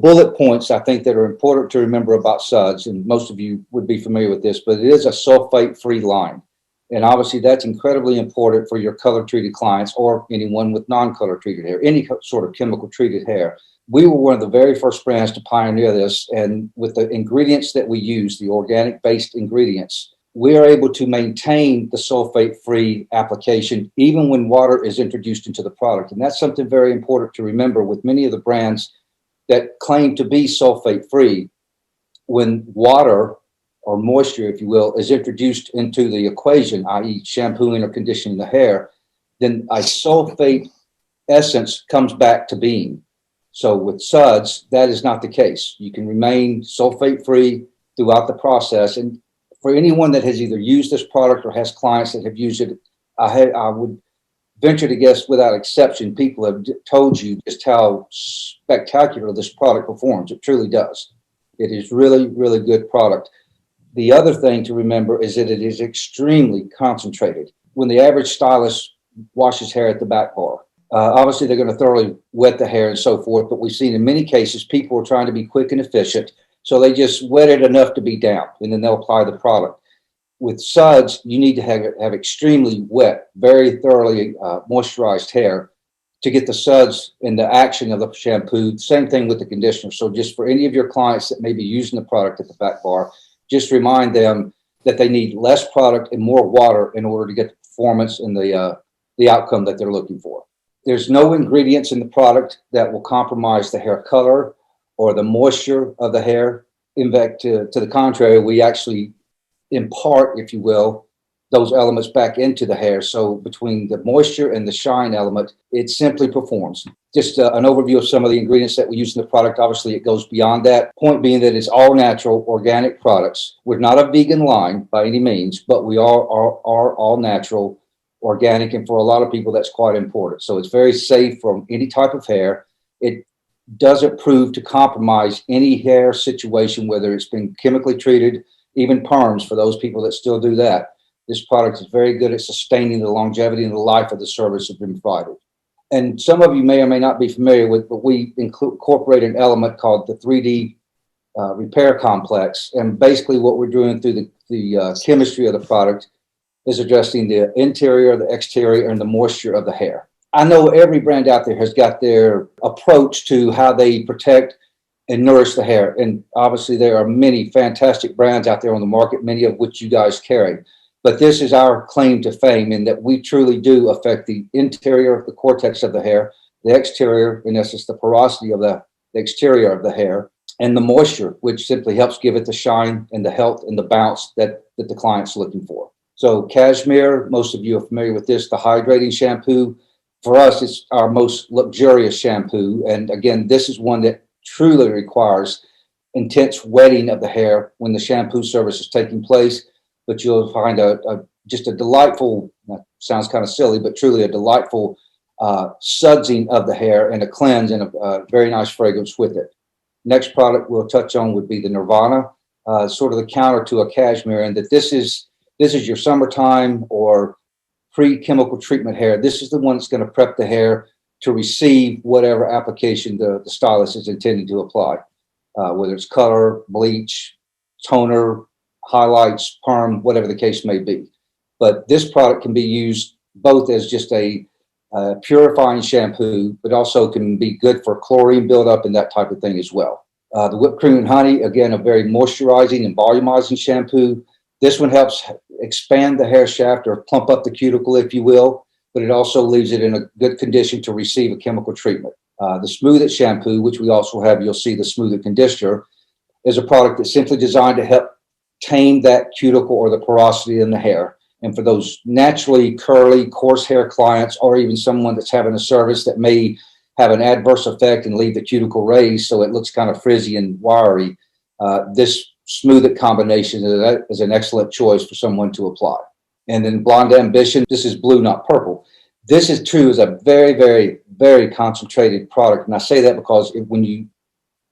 bullet points I think that are important to remember about Suds, and most of you would be familiar with this, but it is a sulfate-free line. And obviously that's incredibly important for your color-treated clients or anyone with non-color treated hair, any sort of chemical treated hair. We were one of the very first brands to pioneer this, and with the ingredients that we use, the organic-based ingredients, we are able to maintain the sulfate-free application even when water is introduced into the product. And that's something very important to remember with many of the brands that claim to be sulfate-free. When water or moisture, if you will, is introduced into the equation, i.e. shampooing or conditioning the hair, then a sulfate essence comes back to being. So with Suds, that is not the case. You can remain sulfate-free throughout the process. And for anyone that has either used this product or has clients that have used it, I would venture to guess without exception, people have told you just how spectacular this product performs. It truly does. It is really, really good product. The other thing to remember is that it is extremely concentrated. When the average stylist washes hair at the back bar, obviously they're going to thoroughly wet the hair and so forth, but we've seen in many cases people are trying to be quick and efficient, so they just wet it enough to be damp, and then they'll apply the product. With Suds, you need to have extremely wet, very thoroughly moisturized hair to get the suds and the action of the shampoo. Same thing with the conditioner. So just for any of your clients that may be using the product at the back bar, just remind them that they need less product and more water in order to get the performance and the outcome that they're looking for. There's no ingredients in the product that will compromise the hair color or the moisture of the hair. In fact, to the contrary, we actually impart, if you will, those elements back into the hair. So between the moisture and the shine element, it simply performs. Just an overview of some of the ingredients that we use in the product. Obviously, it goes beyond that. Point being that it's all natural, organic products. We're not a vegan line by any means, but we are all natural, organic, and for a lot of people, that's quite important. So it's very safe from any type of hair. It doesn't prove to compromise any hair situation, whether it's been chemically treated, even perms for those people that still do that. This product is very good at sustaining the longevity and the life of the service that's been provided. And some of you may or may not be familiar with, but we incorporate an element called the 3D repair complex. And basically what we're doing through the chemistry of the product is addressing the interior, the exterior, and the moisture of the hair. I know every brand out there has got their approach to how they protect and nourish the hair. And obviously there are many fantastic brands out there on the market, many of which you guys carry. But this is our claim to fame in that we truly do affect the interior, the cortex of the hair, the exterior, in essence, the porosity of the exterior of the hair, and the moisture, which simply helps give it the shine and the health and the bounce that the client's looking for. So Cashmere, most of you are familiar with this, the hydrating shampoo. For us, it's our most luxurious shampoo. And again, this is one that truly requires intense wetting of the hair when the shampoo service is taking place. But you'll find just a delightful, sounds kind of silly, but truly a delightful sudsing of the hair and a cleanse and a very nice fragrance with it. Next product we'll touch on would be the Nirvana, sort of the counter to a Cashmere, and that this is your summertime or pre-chemical treatment hair. This is the one that's going to prep the hair to receive whatever application the stylist is intending to apply, whether it's color, bleach, toner, highlights, perm, whatever the case may be. But this product can be used both as just a purifying shampoo, but also can be good for chlorine buildup and that type of thing as well. The whipped cream and honey, again, a very moisturizing and volumizing shampoo. This one helps expand the hair shaft or plump up the cuticle, if you will, but it also leaves it in a good condition to receive a chemical treatment. The Smooth It shampoo, which we also have, you'll see the Smooth It conditioner, is a product that's simply designed to help tame that cuticle or the porosity in the hair. And for those naturally curly, coarse hair clients, or even someone that's having a service that may have an adverse effect and leave the cuticle raised so it looks kind of frizzy and wiry, this Smooth It combination is an excellent choice for someone to apply. And then Blonde Ambition, this is blue, not purple. This is true, is a very, very, very concentrated product. And I say that because when you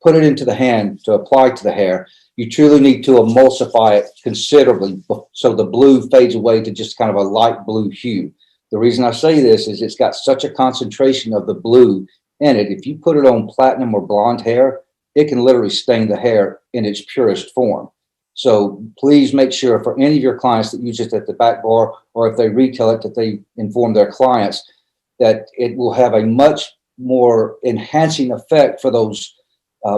put it into the hand to apply to the hair, you truly need to emulsify it considerably so the blue fades away to just kind of a light blue hue. The reason I say this is it's got such a concentration of the blue in it. If you put it on platinum or blonde hair, it can literally stain the hair in its purest form. So please make sure for any of your clients that use it at the back bar, or if they retail it, that they inform their clients that it will have a much more enhancing effect for those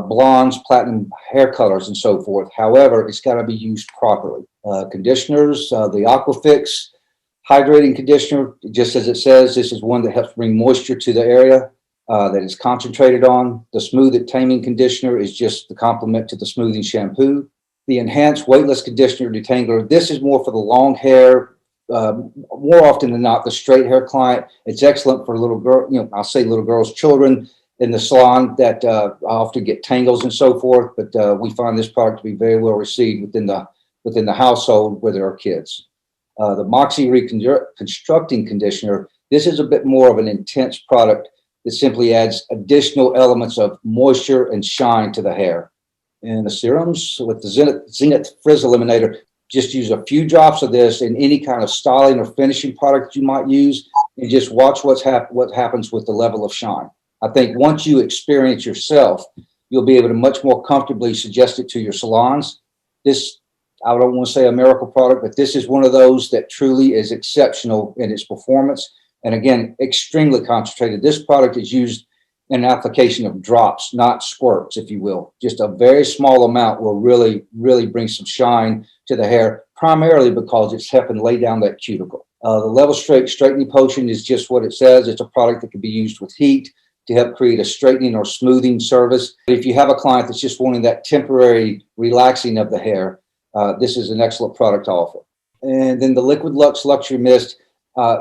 blondes, platinum hair colors, and so forth. However, it's got to be used properly. Conditioners, the Aquafix hydrating conditioner, just as it says, this is one that helps bring moisture to the area that it's concentrated on. The Smooth It Taming conditioner is just the complement to the smoothing shampoo. The enhanced weightless conditioner detangler, this is more for the long hair, more often than not the straight hair client. It's excellent for little girl, I'll say little girls, children in the salon that often get tangles and so forth. But we find this product to be very well received within the household where there are kids. The Moxie Reconstructing Conditioner, this is a bit more of an intense product that simply adds additional elements of moisture and shine to the hair. And the serums with the Zenith Frizz Eliminator, just use a few drops of this in any kind of styling or finishing product you might use, and just watch what happens with the level of shine. I think once you experience yourself, you'll be able to much more comfortably suggest it to your salons. This, I don't want to say a miracle product, but this is one of those that truly is exceptional in its performance. And again, extremely concentrated. This product is used in an application of drops, not squirts, if you will. Just a very small amount will really, really bring some shine to the hair, primarily because it's helping lay down that cuticle. The Level Straight Straightening Potion is just what it says. It's a product that can be used with heat to help create a straightening or smoothing service. If you have a client that's just wanting that temporary relaxing of the hair, this is an excellent product to offer. And then the Liquid Luxe Luxury Mist,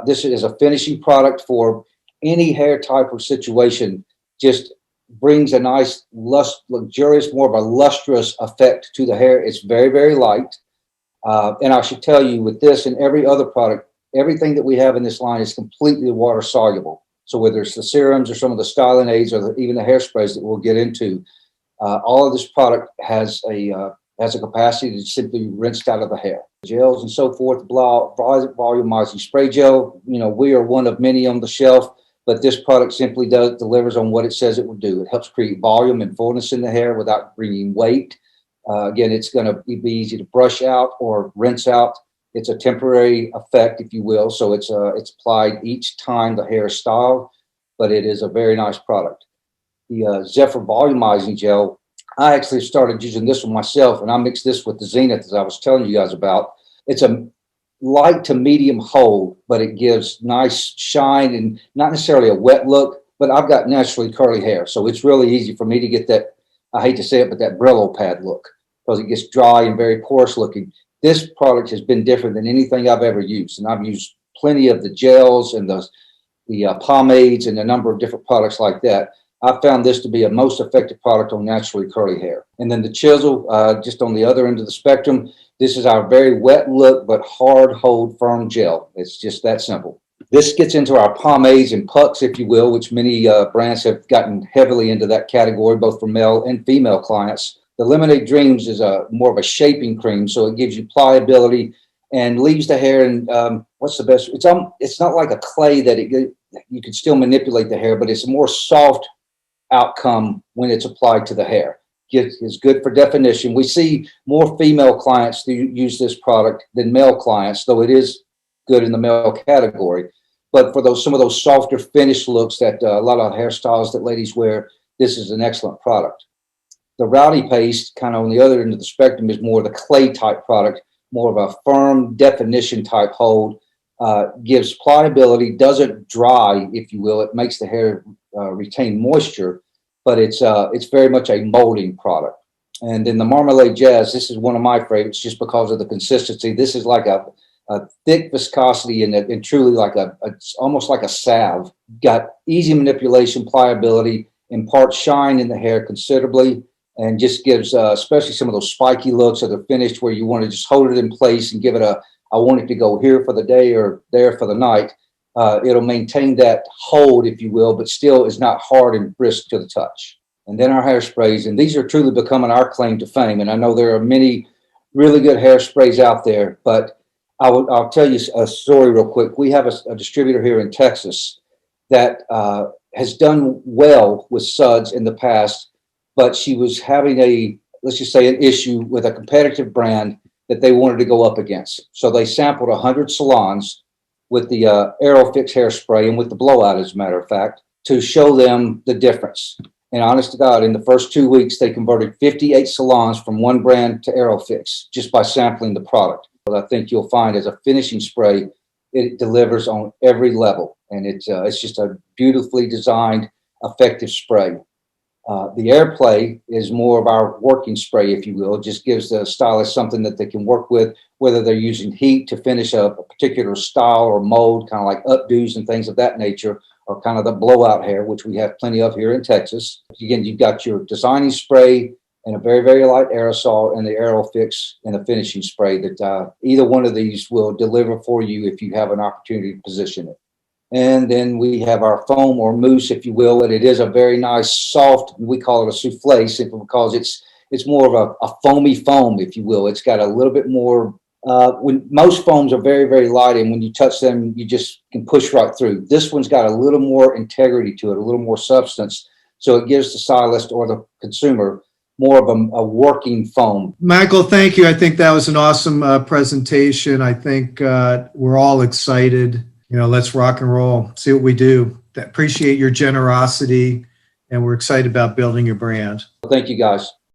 this is a finishing product for any hair type or situation. Just brings a nice, luxurious, more of a lustrous effect to the hair. It's very, very light. And I should tell you, with this and every other product, everything that we have in this line is completely water soluble. So whether it's the serums or some of the styling aids or even the hairsprays that we'll get into, all of this product has a capacity to simply rinsed out of the hair. Gels and so forth, volumizing spray gel. We are one of many on the shelf, but this product simply delivers on what it says it will do. It helps create volume and fullness in the hair without bringing weight. Again, it's going to be easy to brush out or rinse out. It's a temporary effect, if you will. So it's applied each time the hair is styled, but it is a very nice product. The Zephyr Volumizing Gel, I actually started using this one myself, and I mixed this with the Zenith, as I was telling you guys about. It's a light to medium hold, but it gives nice shine and not necessarily a wet look, but I've got naturally curly hair. So it's really easy for me to get that, I hate to say it, but that Brillo pad look, because it gets dry and very porous looking. This product has been different than anything I've ever used. And I've used plenty of the gels and the pomades and a number of different products like that. I found this to be a most effective product on naturally curly hair. And then the Chisel, just on the other end of the spectrum, this is our very wet look, but hard hold firm gel. It's just that simple. This gets into our pomades and pucks, if you will, which many brands have gotten heavily into that category, both for male and female clients. The Lemonade Dreams is more of a shaping cream, so it gives you pliability and leaves the hair in, what's the best? It's not like a clay that you can still manipulate the hair, but it's a more soft outcome when it's applied to the hair. It's good for definition. We see more female clients who use this product than male clients, though it is good in the male category. But for some of those softer finished looks that a lot of hairstyles that ladies wear, this is an excellent product. The Rowdy Paste, kind of on the other end of the spectrum, is more the clay type product, more of a firm definition type hold, gives pliability, doesn't dry, if you will. It makes the hair retain moisture, but it's very much a molding product. And then the Marmalade Jazz, this is one of my favorites just because of the consistency. This is like a thick viscosity and truly like it's almost like a salve. Got easy manipulation, pliability, imparts shine in the hair considerably, and just gives, especially some of those spiky looks of the finish where you want to just hold it in place and give it I want it to go here for the day or there for the night. It'll maintain that hold, if you will, but still is not hard and brisk to the touch. And then our hairsprays, and these are truly becoming our claim to fame. And I know there are many really good hairsprays out there, but I'll tell you a story real quick. We have a distributor here in Texas that has done well with Suds in the past, but she was having let's just say, an issue with a competitive brand that they wanted to go up against. So they sampled 100 salons with the Aerofix hairspray and with the blowout, as a matter of fact, to show them the difference. And honest to God, in the first 2 weeks, they converted 58 salons from one brand to Aerofix just by sampling the product. But I think you'll find as a finishing spray, it delivers on every level. And it's just a beautifully designed, effective spray. The Airplay is more of our working spray, if you will. It just gives the stylist something that they can work with, whether they're using heat to finish a particular style or mold, kind of like updos and things of that nature, or kind of the blowout hair, which we have plenty of here in Texas. Again, you've got your designing spray and a very, very light aerosol, and the Aerofix and a finishing spray that either one of these will deliver for you if you have an opportunity to position it. And then we have our foam or mousse, if you will, and it is a very nice, soft, we call it a souffle, simply because it's more of a foamy foam, if you will. It's got a little bit more, when most foams are very, very light, and when you touch them, you just can push right through. This one's got a little more integrity to it, a little more substance. So it gives the stylist or the consumer more of a working foam. Michael, thank you. I think that was an awesome presentation. I think we're all excited. Let's rock and roll, see what we do. Appreciate your generosity, and we're excited about building your brand. Thank you, guys.